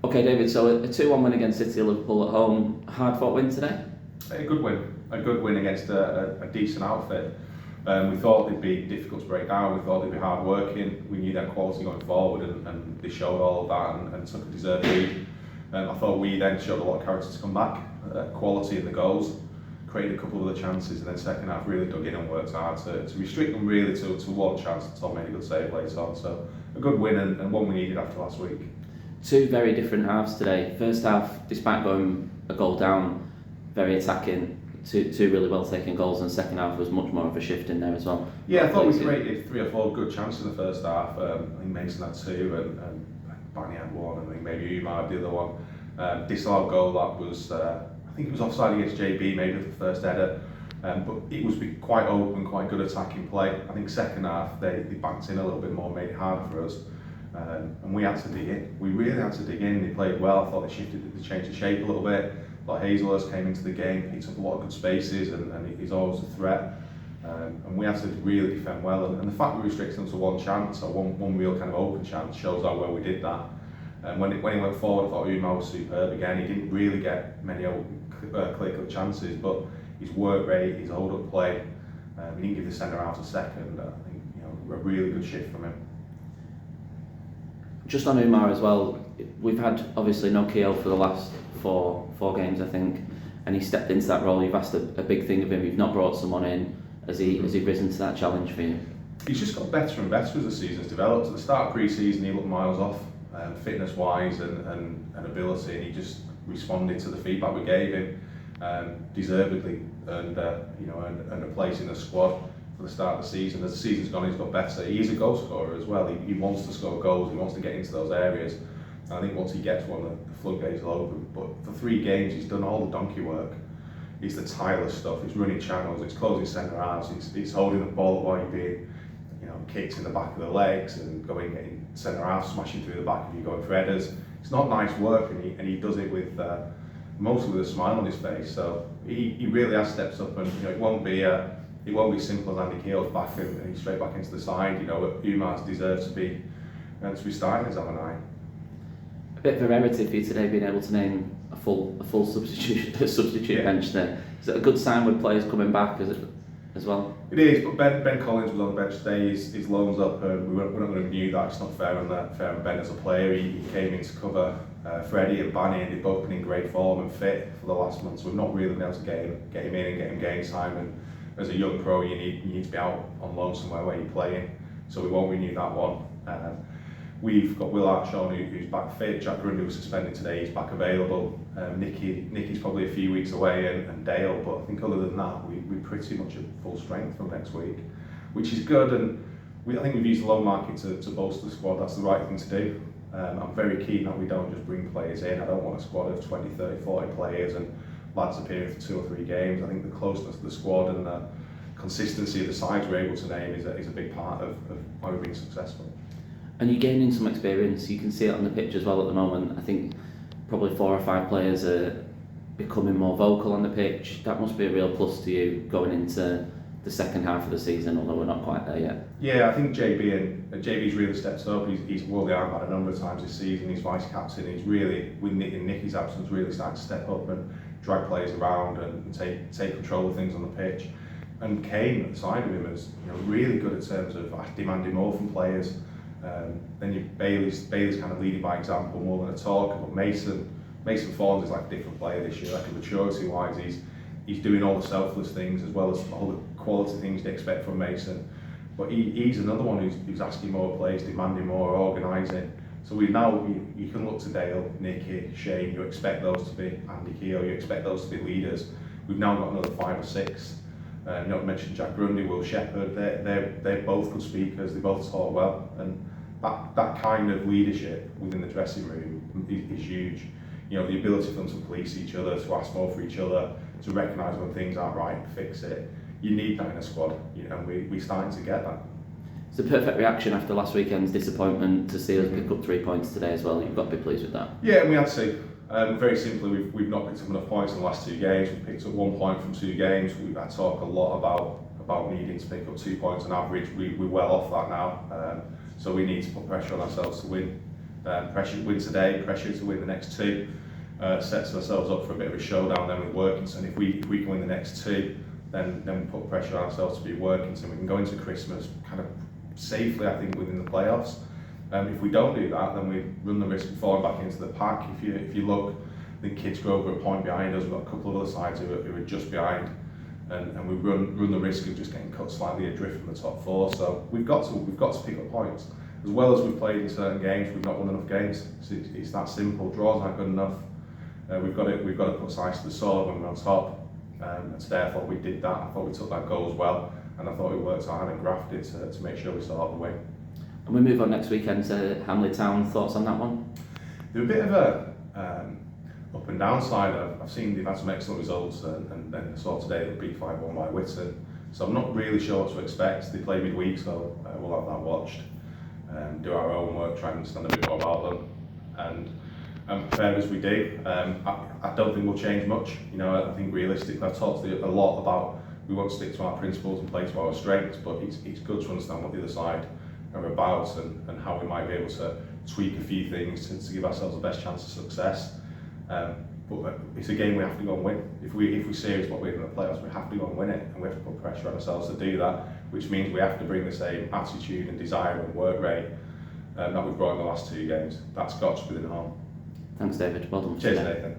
Okay, David, so a 2-1 win against City Liverpool at home. Hard fought win today? A good win against a decent outfit. We thought they'd be difficult to break down, we thought they'd be hard working, we knew their quality going forward and they showed all of that and took a deserved lead. I thought we then showed a lot of character to come back, quality in the goals, created a couple of other chances, and then second half really dug in and worked hard to restrict them really to one chance. Tom made a good save later on, so a good win and one we needed after last week. Two very different halves today. First half, despite going a goal down, very attacking, two really well taken goals, and second half was much more of a shift in there as well. Yeah, I thought we created 3 or 4 good chances in the first half. I think Mason had 2 and Barney had 1, and I think maybe Umar had the other one. Disallowed goal that was, I think it was offside against JB maybe for the first header, but it was quite open, quite good attacking play. I think second half they banked in a little bit more, made it harder for us. And we had to dig in. We really had to dig in. They played well. I thought they changed the shape a little bit. Like 𝙋𝙤𝙨 came into the game, he took a lot of good spaces and he's always a threat. And we had to really defend well. And the fact we restricted them to one chance, or one real kind of open chance, shows how well we did that. And when he went forward, I thought Umar was superb again. He didn't really get many clear-cut chances, but his work rate, his hold-up play, he didn't give the centre half a second. I think a really good shift from him. Just on Umar as well, we've had obviously no Keogh for the last four games, I think, and he stepped into that role. You've asked a big thing of him. You've not brought someone in. Has he risen to that challenge for you? He's just got better and better as the season's developed. At the start of pre-season, he looked miles off, fitness-wise and ability, and he just responded to the feedback we gave him, deservedly, and a place in the squad for the start of the season. As the season's gone, he's got better. He is a goal scorer as well. He wants to score goals. He wants to get into those areas. And I think once he gets one, the floodgates will open. But for 3 games, he's done all the donkey work. It's the tireless stuff. It's running channels. It's closing centre halves. It's holding the ball while you're being, kicked in the back of the legs and getting centre half, smashing through the back if you're going for headers. It's not nice work, and he does it with mostly with a smile on his face. So he really has stepped up, and it won't be simple as Andy Keogh's back and he's straight back into the side. Umar's deserves to be starting his Alumni. A bit of a rarity for you today, being able to name a full substitute bench there. Is it a good sign with players coming back as well? It is, but Ben Collins was on the bench today. His loan's up, and we're not going to renew that. It's not fair on Ben as a player. He came in to cover Freddie and Barney, and they've both been in great form and fit for the last month. So we've not really been able to get him in and get him game time. And as a young pro, you need to be out on loan somewhere where you're playing. So we won't renew that one. We've got 𝙋𝙤𝙨 who's back fit. Jack Grundy was suspended today, he's back available. Nicky's probably a few weeks away, and Dale, but I think other than that, we're pretty much at full strength from next week, which is good. And I think we've used the loan market to bolster the squad. That's the right thing to do. I'm very keen that we don't just bring players in. I don't want a squad of 20, 30, 40 players and lads appearing for 2 or 3 games. I think the closeness of the squad and the consistency of the sides we're able to name is a big part of why we've been successful. And you're gaining some experience. You can see it on the pitch as well at the moment. I think probably 4 or 5 players are becoming more vocal on the pitch. That must be a real plus to you going into the second half of the season, although we're not quite there yet. Yeah, I think JB's really stepped up. He's wore the armband a number of times this season. He's vice captain. He's really, in Nicky's absence, really starting to step up and drag players around and take control of things on the pitch. And Kane at the side of him is really good in terms of demanding more from players. Then Bailey's kind of leading by example more than a talker, but Mason Fornes is like a different player this year. Like maturity-wise, he's doing all the selfless things as well as all the quality things you expect from Mason. But he's another one who's asking more players, demanding more, organising. So you can look to Dale, Nicky, Shane. You expect those to be Andy Keogh. You expect those to be leaders. We've now got another 5 or 6. I mentioned Jack Grundy, Will Shepherd. They're both good speakers. They both talk well, and that kind of leadership within the dressing room is huge. The ability for them to police each other, to ask more for each other, to recognise when things aren't right and fix it. You need that in a squad, and we're starting to get that. It's the perfect reaction after last weekend's disappointment to see us pick up 3 points today as well. You've got to be pleased with that. Yeah, and we had to. Very simply, we've not picked up enough points in the last 2 games. We've picked up 1 point from 2 games. We've had to talk a lot about needing to pick up 2 points on average. We're well off that now, so we need to put pressure on ourselves to win Pressure to win today, pressure to win the next two, sets ourselves up for a bit of a showdown then with Workington. If we can win the next two, then we put pressure on ourselves to beat Workington. We can go into Christmas kind of safely, I think, within the playoffs. If we don't do that, then we run the risk of falling back into the pack. If you look, I think Kidsgrove are a point behind us. We've got a couple of other sides who are just behind, and we run the risk of just getting cut slightly adrift from the top four. So we've got to pick up points. As well as we've played in certain games, we've not won enough games. It's that simple. Draws aren't good enough. We've got to put size to the sword when we're on top. And today I thought we did that. I thought we took that goal as well, and I thought we worked hard and grafted to make sure we still have the win. And we move on next weekend to Hamley Town. Thoughts on that one? They're a bit of a up and down side. I've seen they've had some excellent results, and then I saw today they'll beat 5-1 by Wiston. So I'm not really sure what to expect. They play midweek, so we'll have that watched. Do our own work, try and understand a bit more about them, and prepare as we do. I don't think we'll change much. You know, I think realistically, I've talked a lot about we won't stick to our principles and play to our strengths, but it's good to understand what the other side are about and how we might be able to tweak a few things to give ourselves the best chance of success. But it's a game we have to go and win. If we're serious about winning the playoffs, we have to go and win it, and we have to put pressure on ourselves to do that, which means we have to bring the same attitude and desire and work rate that we've brought in the last two games. That's got to be the norm. Thanks, David. Well done. Cheers, Nathan.